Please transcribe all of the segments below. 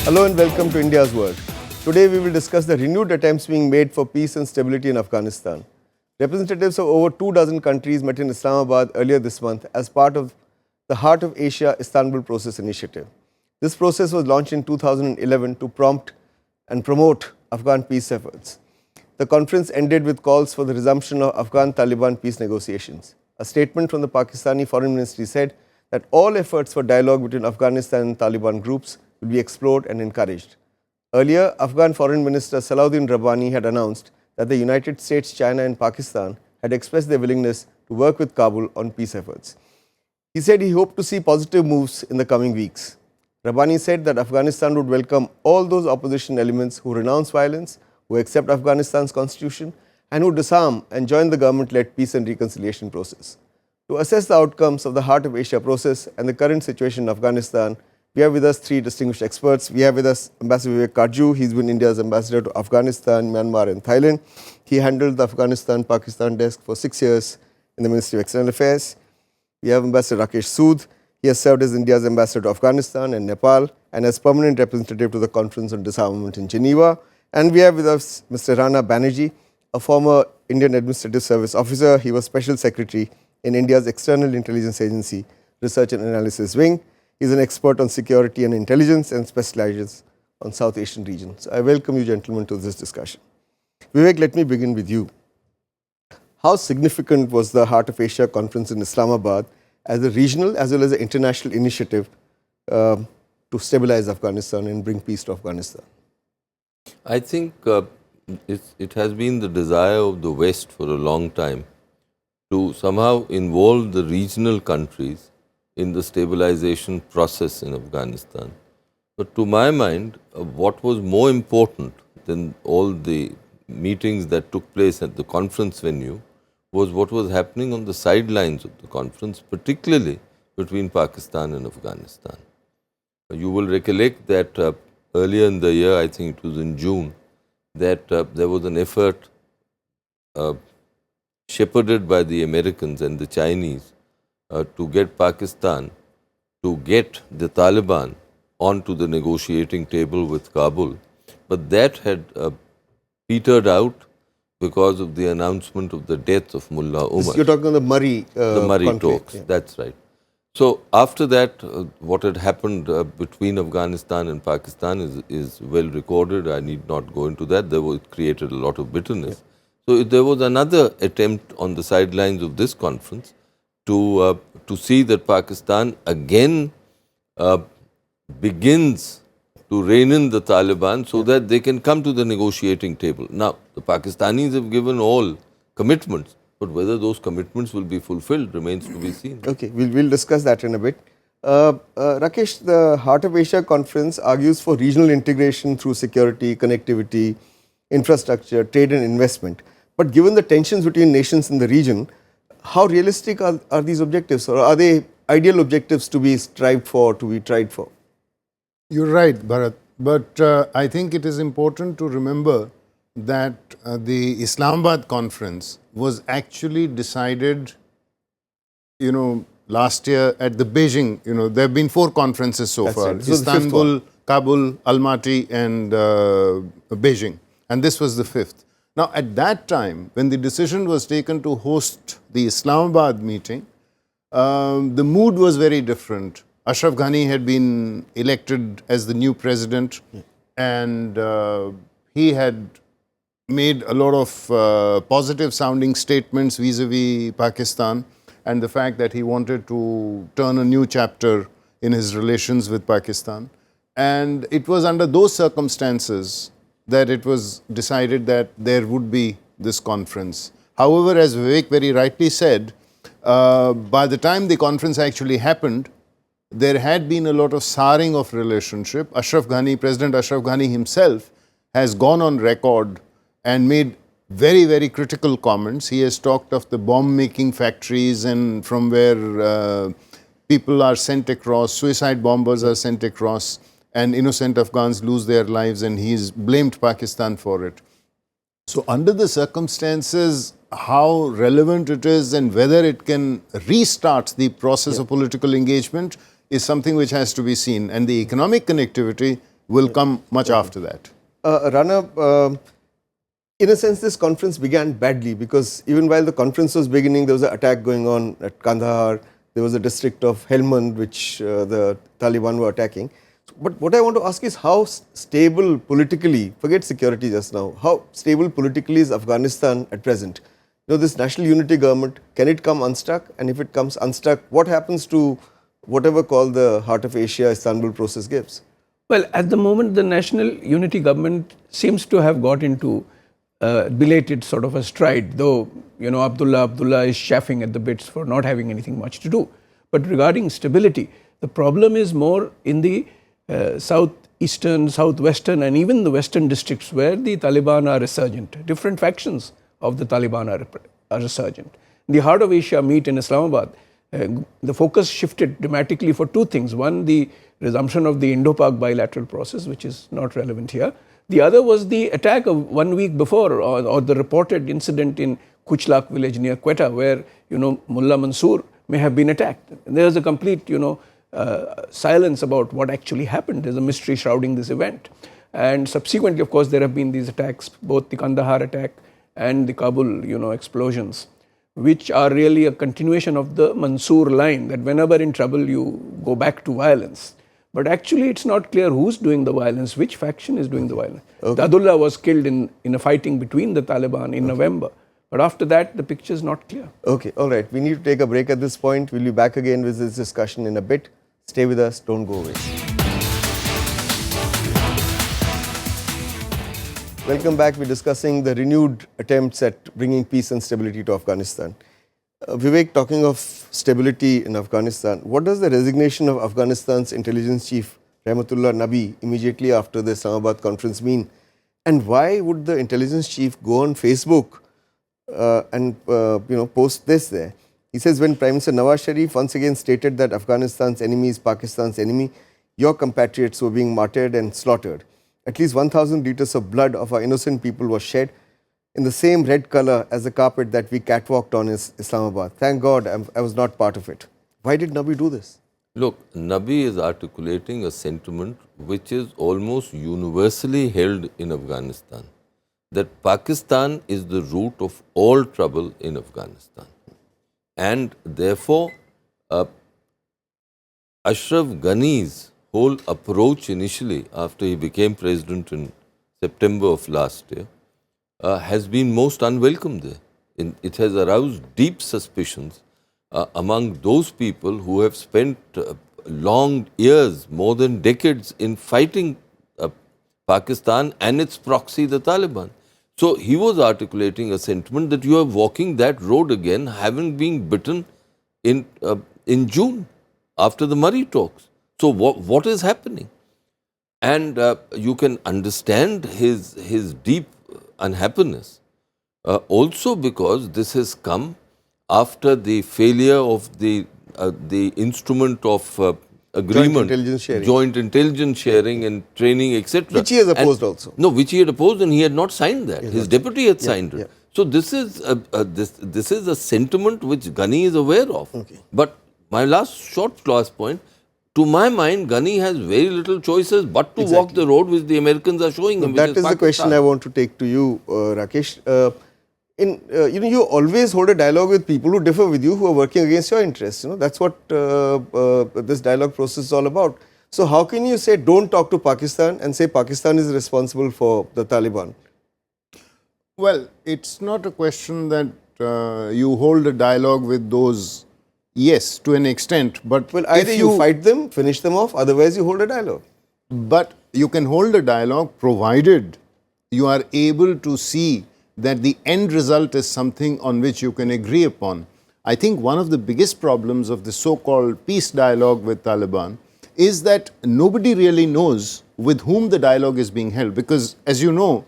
Hello and welcome to India's World. Today we will discuss the renewed attempts being made for peace and stability in Afghanistan. Representatives of over 24 countries met in Islamabad earlier this month as part of the Heart of Asia Istanbul Process initiative. This process was launched in 2011 to prompt and promote Afghan peace efforts. The conference ended with calls for the resumption of Afghan-Taliban peace negotiations. A statement from the Pakistani Foreign Ministry said that all efforts for dialogue between Afghanistan and Taliban groups will be explored and encouraged. Earlier, Afghan Foreign Minister Salahuddin Rabbani had announced that the United States, China and Pakistan had expressed their willingness to work with Kabul on peace efforts. He said he hoped to see positive moves in the coming weeks. Rabbani said that Afghanistan would welcome all those opposition elements who renounce violence, who accept Afghanistan's constitution, and who disarm and join the government-led peace and reconciliation process. To assess the outcomes of the Heart of Asia process and the current situation in Afghanistan, we have with us three distinguished experts. We have with us Ambassador Vivek Katju. He's been India's ambassador to Afghanistan, Myanmar and Thailand. He handled the Afghanistan-Pakistan desk for 6 years in the Ministry of External Affairs. We have Ambassador Rakesh Sood. He has served as India's ambassador to Afghanistan and Nepal and as permanent representative to the Conference on Disarmament in Geneva. And we have with us Mr. Rana, Banerjee, a former Indian Administrative Service officer. He was Special Secretary in India's External Intelligence Agency Research and Analysis Wing. He is an expert on security and intelligence and specializes on South Asian regions. I welcome you gentlemen to this discussion. Vivek, let me begin with you. How significant was the Heart of Asia conference in Islamabad as a regional as well as an international initiative to stabilize Afghanistan and bring peace to Afghanistan? I think it has been the desire of the West for a long time to somehow involve the regional countries in the stabilization process in Afghanistan. But to my mind, what was more important than all the meetings that took place at the conference venue was what was happening on the sidelines of the conference, particularly between Pakistan and Afghanistan. You will recollect that earlier in the year, I think it was in June, that there was an effort shepherded by the Americans and the Chinese to get Pakistan to get the Taliban onto the negotiating table with Kabul. But that had petered out because of the announcement of the death of Mullah Umar. You're talking on the Murray talks, yeah. That's right. So after that, what had happened between Afghanistan and Pakistan is well recorded. I need not go into that. It created a lot of bitterness. Yeah. So there was another attempt on the sidelines of this conference to see that Pakistan again begins to rein in the Taliban so that they can come to the negotiating table. Now, the Pakistanis have given all commitments, but whether those commitments will be fulfilled remains to be seen. Okay, we'll discuss that in a bit. Rakesh, the Heart of Asia conference argues for regional integration through security, connectivity, infrastructure, trade and investment. But given the tensions between nations in the region, how realistic are these objectives, or are they ideal objectives to be strived for, to be tried for? You're right, Bharat. But I think it is important to remember that the Islamabad conference was actually decided, last year at the Beijing. There have been 4 conferences so far. Right. So Istanbul, Kabul, Almaty and Beijing. And this was the 5th. Now, at that time, when the decision was taken to host the Islamabad meeting, the mood was very different. Ashraf Ghani had been elected as the new president, and he had made a lot of positive sounding statements vis-a-vis Pakistan and the fact that he wanted to turn a new chapter in his relations with Pakistan. And it was under those circumstances that it was decided that there would be this conference. However, as Vivek very rightly said, by the time the conference actually happened, there had been a lot of souring of relationship. President Ashraf Ghani himself has gone on record and made very, very critical comments. He has talked of the bomb-making factories and from where people are sent across, suicide bombers are sent across, and innocent Afghans lose their lives, and he's blamed Pakistan for it. So under the circumstances, how relevant it is and whether it can restart the process of political engagement is something which has to be seen. And the economic connectivity will come much after that. Rana, in a sense, this conference began badly because even while the conference was beginning, there was an attack going on at Kandahar. There was a district of Helmand which the Taliban were attacking. But what I want to ask is how stable politically, forget security just now, how stable politically is Afghanistan at present? You know, this national unity government, can it come unstuck? And if it comes unstuck, what happens to whatever called the Heart of Asia Istanbul process gives? Well, at the moment, the national unity government seems to have got into belated sort of a stride, though, you know, Abdullah is chafing at the bits for not having anything much to do. But regarding stability, the problem is more in the southeastern, southwestern and even the western districts where the Taliban are resurgent. Different factions of the Taliban are resurgent. In the Heart of Asia meet in Islamabad, the focus shifted dramatically for two things. One, the resumption of the Indo-Pak bilateral process, which is not relevant here. The other was the attack of 1 week before, or the reported incident in Kuchlak village near Quetta, where, you know, Mullah Mansoor may have been attacked. There is a complete, you know, silence about what actually happened. There's a mystery shrouding this event. And subsequently, of course, there have been these attacks, both the Kandahar attack and the Kabul, you know, explosions, which are really a continuation of the Mansoor line, that whenever in trouble, you go back to violence. But actually, it's not clear who's doing the violence, which faction is doing the violence. Okay. Dadullah was killed in a fighting between the Taliban in November. But after that, the picture is not clear. Okay, all right. We need to take a break at this point. We'll be back again with this discussion in a bit. Stay with us. Don't go away. Welcome back. We're discussing the renewed attempts at bringing peace and stability to Afghanistan. Vivek, talking of stability in Afghanistan, what does the resignation of Afghanistan's intelligence chief, Rahmatullah Nabi, immediately after the Islamabad conference mean? And why would the intelligence chief go on Facebook and post this there? He says, when Prime Minister Nawaz Sharif once again stated that Afghanistan's enemy is Pakistan's enemy, your compatriots were being martyred and slaughtered. At least 1,000 liters of blood of our innocent people was shed in the same red color as the carpet that we catwalked on in Islamabad. Thank God I was not part of it. Why did Nabi do this? Look, Nabi is articulating a sentiment which is almost universally held in Afghanistan, that Pakistan is the root of all trouble in Afghanistan. And therefore, Ashraf Ghani's whole approach initially, after he became president in September of last year, has been most unwelcome there. It has aroused deep suspicions among those people who have spent long years, more than decades, in fighting Pakistan and its proxy, the Taliban. So he was articulating a sentiment that you are walking that road again, having been bitten in June after the Murray talks. So what is happening? And you can understand his deep unhappiness. Also because this has come after the failure of the instrument of agreement, joint intelligence sharing and training, etc. Which he has opposed also. No, which he had opposed, and he had not signed that. His deputy had signed it. So this is a sentiment which Ghani is aware of. Okay. But my last point, to my mind, Ghani has very little choices but to walk the road which the Americans are showing him. That is the question I want to take to you, Rakesh. You always hold a dialogue with people who differ with you, who are working against your interests. That's what this dialogue process is all about. So how can you say don't talk to Pakistan and say Pakistan is responsible for the Taliban? Well, it's not a question that you hold a dialogue with those. Yes, to an extent, but well, either you fight them, finish them off, otherwise you hold a dialogue. But you can hold a dialogue provided you are able to see that the end result is something on which you can agree upon. I think one of the biggest problems of the so-called peace dialogue with Taliban is that nobody really knows with whom the dialogue is being held. Because, as you know,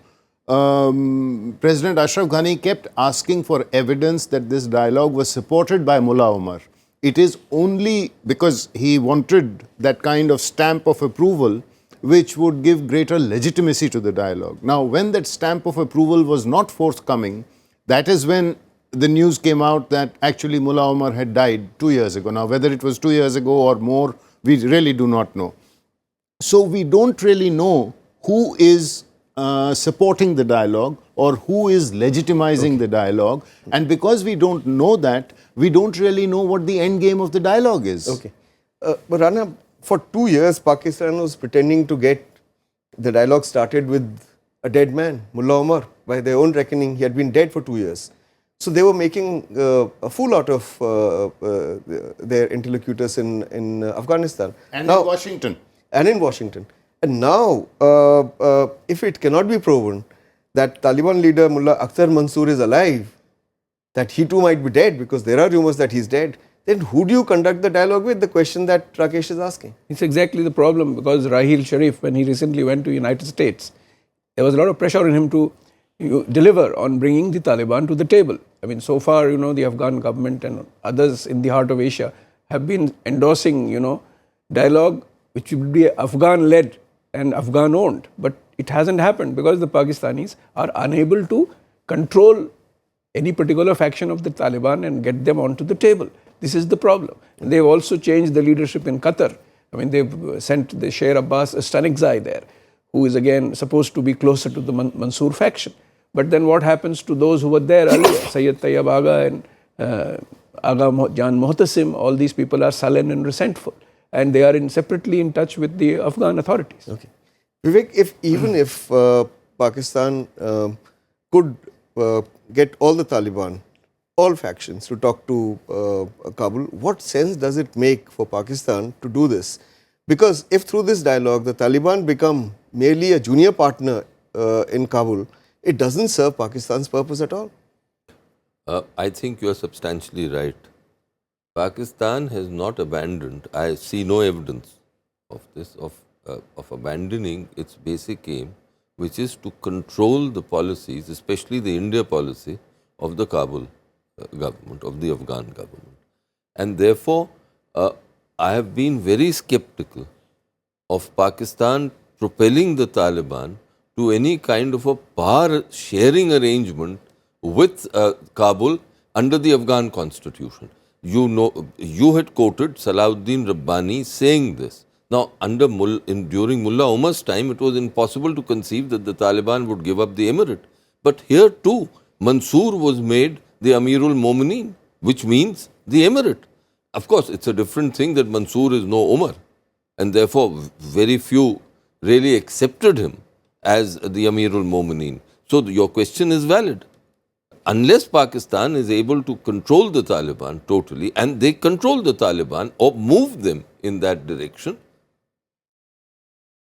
President Ashraf Ghani kept asking for evidence that this dialogue was supported by Mullah Omar. It is only because he wanted that kind of stamp of approval which would give greater legitimacy to the dialogue. Now, when that stamp of approval was not forthcoming, that is when the news came out that actually Mullah Omar had died 2 years ago. Now, whether it was 2 years ago or more, we really do not know. So we don't really know who is supporting the dialogue or who is legitimizing the dialogue. And because we don't know that, we don't really know what the end game of the dialogue is. Okay. But Rana, for 2 years, Pakistan was pretending to get the dialogue started with a dead man, Mullah Omar. By their own reckoning, he had been dead for 2 years. So they were making a fool out of their interlocutors in Afghanistan. And now, in Washington. And in Washington. And now, if it cannot be proven that Taliban leader Mullah Akhtar Mansoor is alive, that he too might be dead because there are rumors that he's dead, then who do you conduct the dialogue with? The question that Rakesh is asking. It's exactly the problem, because Raheel Sharif, when he recently went to United States, there was a lot of pressure on him to deliver on bringing the Taliban to the table. I mean, so far, the Afghan government and others in the heart of Asia have been endorsing, dialogue which will be Afghan-led and Afghan-owned. But it hasn't happened because the Pakistanis are unable to control any particular faction of the Taliban and get them onto the table. This is the problem. And they've also changed the leadership in Qatar. I mean, they've sent the Sher Abbas Stanekzai there, who is again supposed to be closer to the Mansoor faction. But then what happens to those who were there earlier? Sayyid Tayyab Agha and Agha Jan Muhtasim, all these people are sullen and resentful. And they are separately in touch with the Afghan authorities. Okay. Vivek, even if Pakistan could get all the Taliban, all factions to talk to Kabul, what sense does it make for Pakistan to do this? Because if through this dialogue the Taliban become merely a junior partner in Kabul, it doesn't serve Pakistan's purpose at all. I think you are substantially right. Pakistan has not abandoned, I see no evidence of this, of abandoning its basic aim, which is to control the policies, especially the India policy of the Kabul government, of the Afghan government. And therefore, I have been very skeptical of Pakistan propelling the Taliban to any kind of a power sharing arrangement with Kabul under the Afghan constitution. You had quoted Salahuddin Rabbani saying this. Now, during Mullah Omar's time, it was impossible to conceive that the Taliban would give up the emirate. But here too, Mansoor was made the Amirul Momineen, which means the emirate. Of course, it's a different thing that Mansoor is no Omar, and therefore very few really accepted him as the Amirul Momineen. So your question is valid. Unless Pakistan is able to control the Taliban totally, and they control the Taliban or move them in that direction.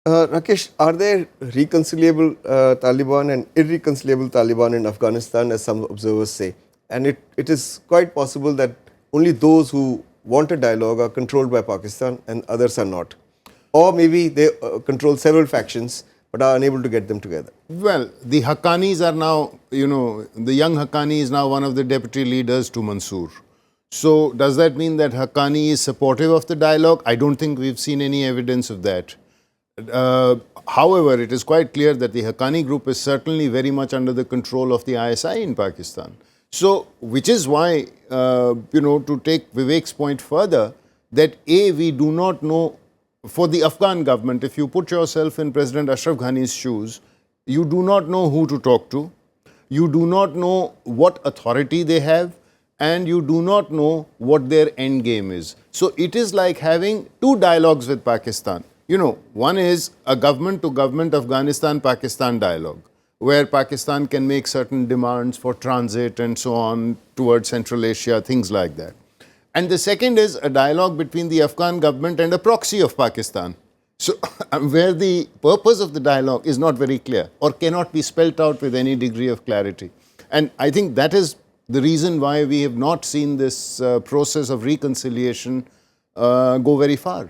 Rakesh, are there reconcilable Taliban and irreconcilable Taliban in Afghanistan, as some observers say? And it is quite possible that only those who want a dialogue are controlled by Pakistan and others are not. Or maybe they control several factions but are unable to get them together. Well, the Haqqanis are now, the young Haqqani is now one of the deputy leaders to Mansoor. So does that mean that Haqqani is supportive of the dialogue? I don't think we've seen any evidence of that. However, it is quite clear that the Haqqani group is certainly very much under the control of the ISI in Pakistan. So, which is why, to take Vivek's point further, that we do not know, for the Afghan government, if you put yourself in President Ashraf Ghani's shoes, you do not know who to talk to, you do not know what authority they have, and you do not know what their end game is. So, it is like having two dialogues with Pakistan. One is a government-to-government Afghanistan-Pakistan dialogue, where Pakistan can make certain demands for transit and so on towards Central Asia, things like that. And the second is a dialogue between the Afghan government and a proxy of Pakistan. So, where the purpose of the dialogue is not very clear or cannot be spelt out with any degree of clarity. And I think that is the reason why we have not seen this process of reconciliation go very far.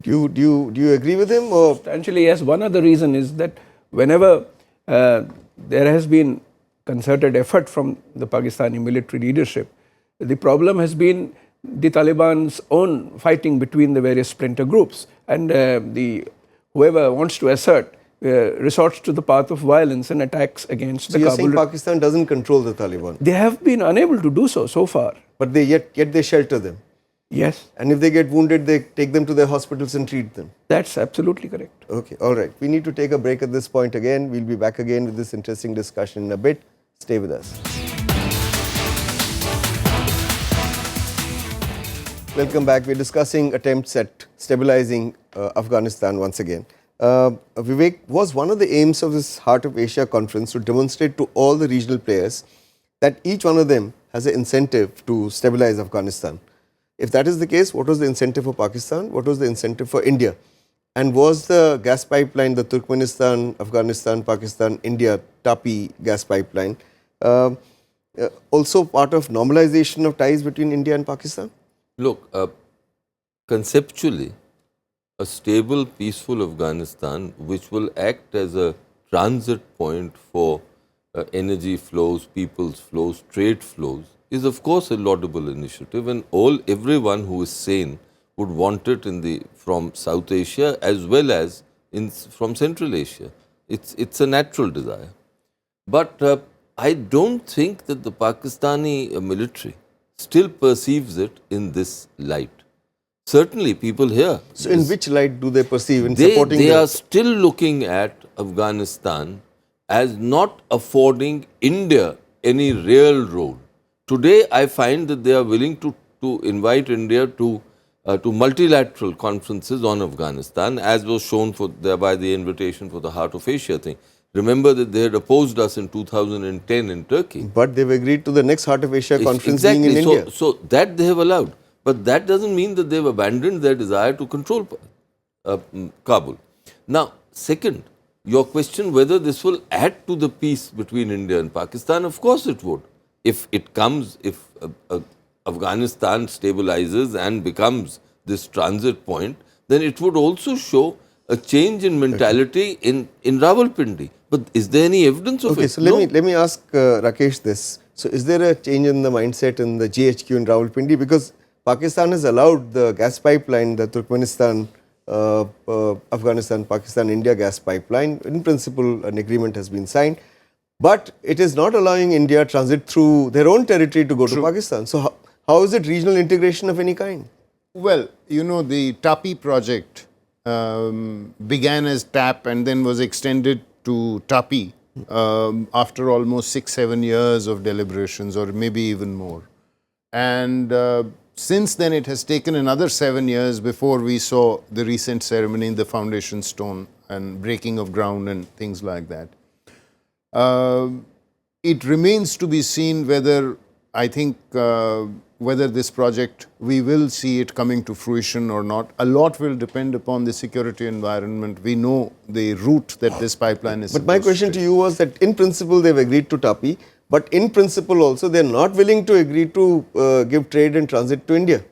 Do you agree with him? Or? Substantially, yes. One other reason is that whenever there has been concerted effort from the Pakistani military leadership, the problem has been the Taliban's own fighting between the various splinter groups, and whoever wants to assert resorts to the path of violence and attacks against the Kabul. Kabul. So you're saying Pakistan doesn't control the Taliban? They have been unable to do so far. But yet they shelter them. Yes, And if they get wounded, they take them to their hospitals and treat them. that's absolutely correct. Okay, all right. We need to take a break at this point again. We'll be back again with this interesting discussion in a bit. Stay with us. Welcome back. We're discussing attempts at stabilizing Afghanistan once again. Vivek, was one of the aims of this Heart of Asia conference to demonstrate to all the regional players that each one of them has an incentive to stabilize Afghanistan? If that is the case, what was the incentive for Pakistan? What was the incentive for India? And was the gas pipeline, the Turkmenistan, Afghanistan, Pakistan, India, TAPI gas pipeline, also part of normalization of ties between India and Pakistan? Look, conceptually, a stable, peaceful Afghanistan, which will act as a transit point for energy flows, people's flows, trade flows, is of course a laudable initiative, and everyone who is sane would want it from South Asia as well as from Central Asia. It's a natural desire. But I don't think that the Pakistani military still perceives it in this light. Certainly, people here. So, in which light do they perceive in They supporting are still looking at Afghanistan as not affording India any real role. Today, I find that they are willing to invite India to multilateral conferences on Afghanistan, as was shown by the invitation for the Heart of Asia thing. Remember that they had opposed us in 2010 in Turkey. But they've agreed to the next Heart of Asia conference Exactly. being in India. So that they have allowed. But that doesn't mean that they've abandoned their desire to control Kabul. Now, second, your question whether this will add to the peace between India and Pakistan, of course it would. If Afghanistan stabilizes and becomes this transit point, then it would also show a change in mentality in Rawalpindi. But is there any evidence of it? Okay, so No. let me ask Rakesh this. So, is there a change in the mindset in the GHQ in Rawalpindi? Because Pakistan has allowed the gas pipeline, the Turkmenistan, Afghanistan, Pakistan, India gas pipeline. In principle, an agreement has been signed. But it is not allowing India transit through their own territory to go to Pakistan. So, how is it regional integration of any kind? Well, the TAPI project began as TAP and then was extended to TAPI after almost 6-7 years of deliberations, or maybe even more. And since then, it has taken another 7 years before we saw the recent ceremony in the foundation stone and breaking of ground and things like that. It remains to be seen whether, I think, whether this project, we will see it coming to fruition or not. A lot will depend upon the security environment. We know the route that this pipeline is. But my question to you was that in principle they've agreed to TAPI, but in principle also they're not willing to agree to give trade and transit to India.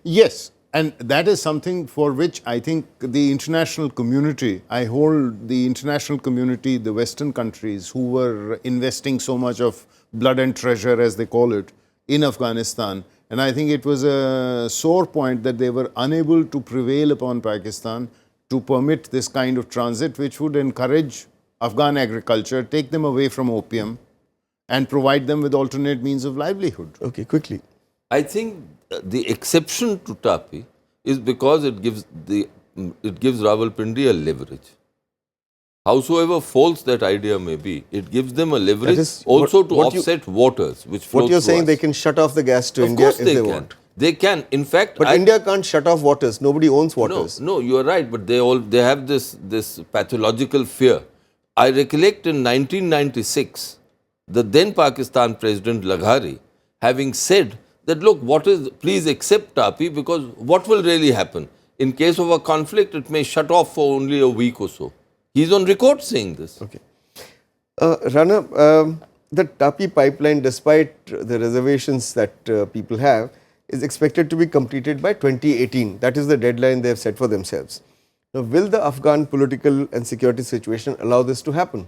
Yes, and that is something for which I think the international community, I hold the international community, the Western countries who were investing so much of blood and treasure, as they call it, in Afghanistan. And I think it was a sore point that they were unable to prevail upon Pakistan to permit this kind of transit, which would encourage Afghan agriculture, take them away from opium, and provide them with alternate means of livelihood. Okay, quickly. I think the exception to TAPI is because it gives Rawalpindi a leverage. Howsoever false that idea may be, it gives them a leverage also to offset waters which flow. What you're saying, they can shut off the gas to India if they want. They can. In fact, but India can't shut off waters. Nobody owns waters. No, you are right. But they have this pathological fear. I recollect in 1996, the then Pakistan President Laghari having said that, look, please accept TAPI, because what will really happen? In case of a conflict, it may shut off for only a week or so. He's on record saying this. Okay. Rana, the TAPI pipeline, despite the reservations that people have, is expected to be completed by 2018. That is the deadline they have set for themselves. Now, will the Afghan political and security situation allow this to happen?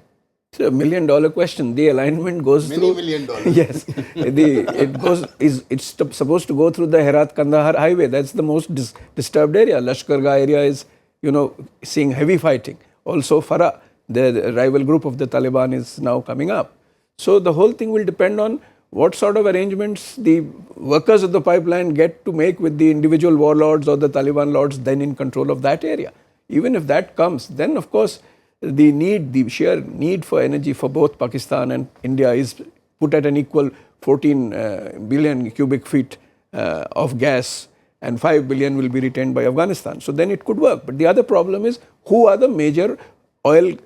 It's a $1 million question. The alignment goes through. $1 million. Yes, it's supposed to go through the Herat-Kandahar highway. That's the most disturbed area. Lashkargah area is, seeing heavy fighting. Also, the rival group of the Taliban is now coming up. So the whole thing will depend on what sort of arrangements the workers of the pipeline get to make with the individual warlords or the Taliban lords then in control of that area. Even if that comes, then of course the sheer need for energy for both Pakistan and India is put at an equal 14 billion cubic feet of gas, and 5 billion will be retained by Afghanistan. So then it could work. But the other problem is, who are the major oil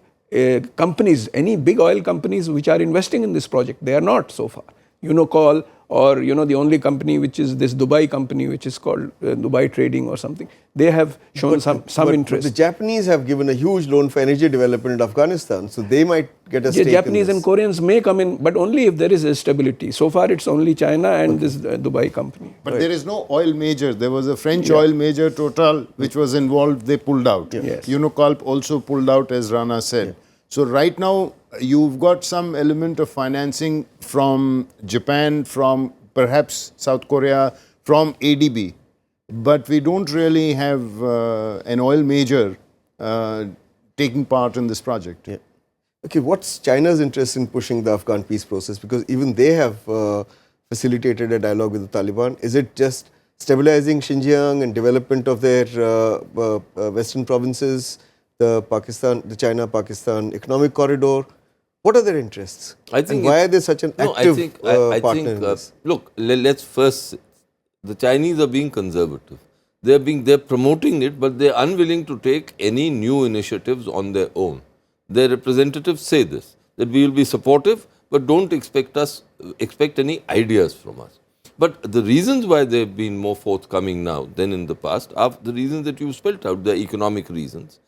companies, any big oil companies which are investing in this project? They are not so far. Unocall, or the only company which is this Dubai company which is called Dubai Trading or something, they have shown some interest. The Japanese have given a huge loan for energy development in Afghanistan, so they might get a stake Japanese in this. and Koreans may come in, but only if there is a stability. So far it's only China and this Dubai company. But there is no oil major. There was a French oil major, Total, which was involved. They pulled out. Yes. Unocalp also pulled out, as Rana said. So right now, you've got some element of financing from Japan, from perhaps South Korea, from ADB. But we don't really have an oil major taking part in this project. Yeah. Okay, what's China's interest in pushing the Afghan peace process? Because even they have facilitated a dialogue with the Taliban. Is it just stabilizing Xinjiang and development of their western provinces, the China-Pakistan economic corridor? What are their interests? I think and why are they such an active partner in this? Look, let's first, the Chinese are being conservative. They're promoting it, but they're unwilling to take any new initiatives on their own. Their representatives say this, that we will be supportive, but don't expect any ideas from us. But the reasons why they've been more forthcoming now than in the past are the reasons that you spelled out, the economic reasons,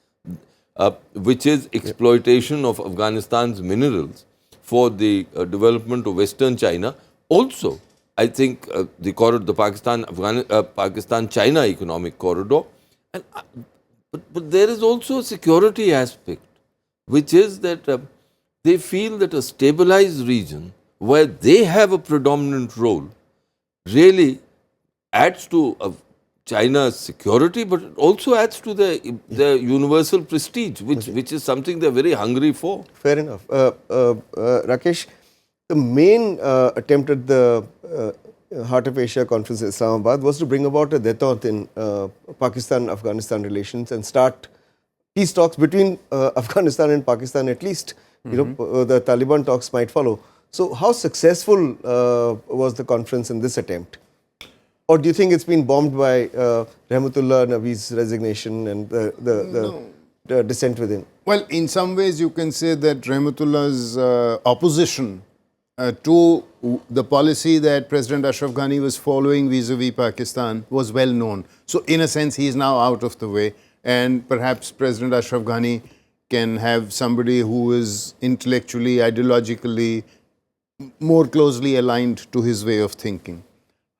which is exploitation of Afghanistan's minerals for the development of Western China. Also, I think the Pakistan-China economic corridor. And, but there is also a security aspect, which is that they feel that a stabilized region where they have a predominant role really adds to China's security, but it also adds to the universal prestige, which is something they're very hungry for. Fair enough. Rakesh, the main attempt at the Heart of Asia conference in Islamabad was to bring about a détente in Pakistan-Afghanistan relations and start peace talks between Afghanistan and Pakistan at least. The Taliban talks might follow. So how successful was the conference in this attempt? Or do you think it's been bombed by Rahmatullah Nabi's resignation and the dissent within? Well, in some ways you can say that Rahmatullah's opposition to the policy that President Ashraf Ghani was following vis-a-vis Pakistan was well known. So in a sense, he is now out of the way, and perhaps President Ashraf Ghani can have somebody who is intellectually, ideologically more closely aligned to his way of thinking.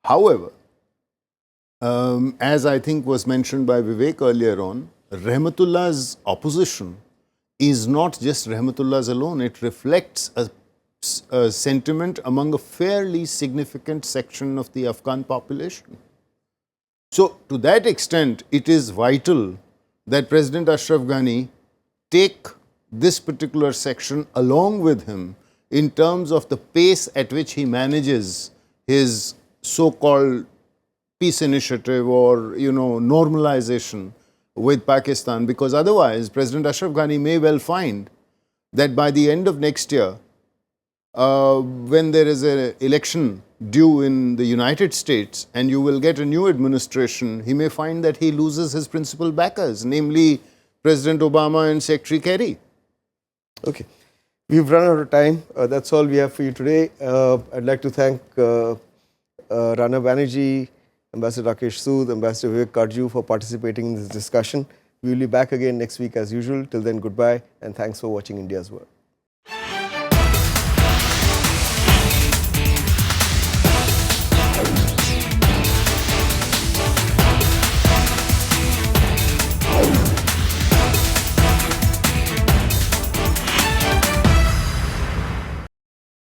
However, as I think was mentioned by Vivek earlier on, Rahmatullah's opposition is not just Rahmatullah's alone. It reflects a sentiment among a fairly significant section of the Afghan population. So, to that extent, it is vital that President Ashraf Ghani take this particular section along with him in terms of the pace at which he manages his so-called peace initiative or, normalization with Pakistan, because otherwise President Ashraf Ghani may well find that by the end of next year, when there is an election due in the United States and you will get a new administration, he may find that he loses his principal backers, namely President Obama and Secretary Kerry. Okay. We've run out of time. That's all we have for you today. I'd like to thank Rana Banerjee, Ambassador Rakesh Sood, Ambassador Vivek Katju for participating in this discussion. We will be back again next week as usual. Till then, goodbye and thanks for watching India's World.